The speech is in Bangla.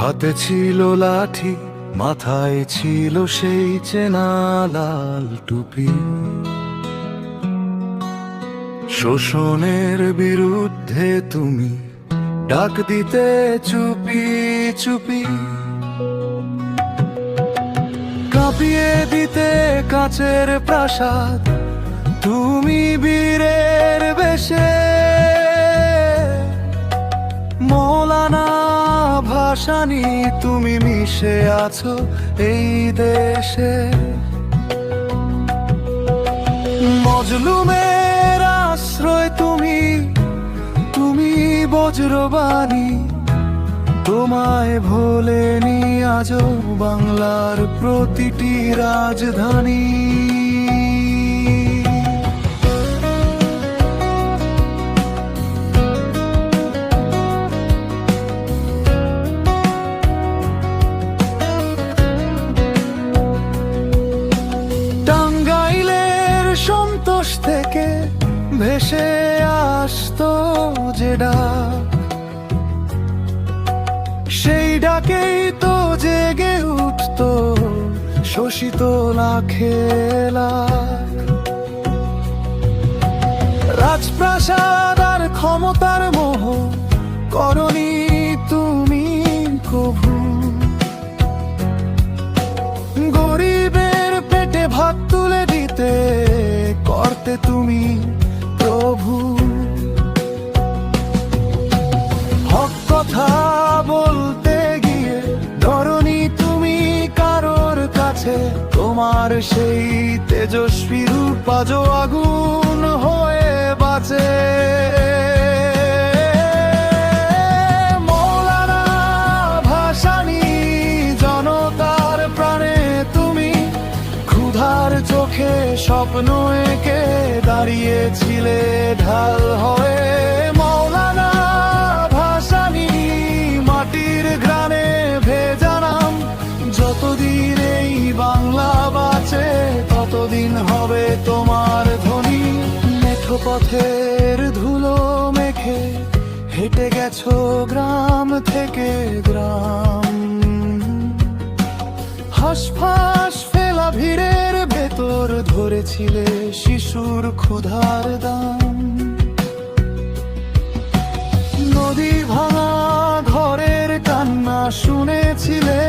হাতে ছিল লাঠি, মাথায় ছিল সেই চেনা লাল টুপি। শোষণের বিরুদ্ধে তুমি ডাক দিতে চুপি চুপি, কাঁপিয়ে দিতে কাঁচের প্রাসাদ তুমি বীরের বেশে। মৌলানা ভাসানী তুমি মিশে আছো এই দেশে। মজলুমের আশ্রয় তুমি, তুমি বজ্রবাণী। তোমায় ভোলেনি আজও বাংলার প্রতিটি রাজধানী। টাঙ্গাইলের সন্তোষ থেকে ভেসে আসতো যে ডাক, সেই ডাকেই তো জেগে উঠতো শোষিত লাখে লাখ। রাজপ্রাসাদ আর ক্ষমতার মোহ করনি তুমি কভু। গরিবের পেটে ভাত তুলে দিতে করতে তুমি প্রভু। হক কথা বলতে গিয়ে ধরনি তুমি কারোর কাছে। তোমার সেই তেজস্বী রূপ আজও আগুন হয়ে বাঁচে। মৌলানা ভাসানী জনতার প্রাণে তুমি ক্ষুধার চোখে স্বপ্ন এঁকে দাঁড়িয়েছিলে ঢাল হয়ে। মৌলানা ভাসানী মাটির ঘ্রাণে ভেজা নাম। যতদিন এই বাংলা বাঁচে ততদিন হবে তোমার ধ্বনি। মেঠো পথের ধুলো মেখে হেঁটে গেছো গ্রাম থেকে গ্রাম। হাঁসফাঁস ফেলা ভিড়ের ভেতর ধরেছিলে শিশুর ক্ষুধার দাম। নদী ভাঙা ঘরের কান্না শুনেছিলে।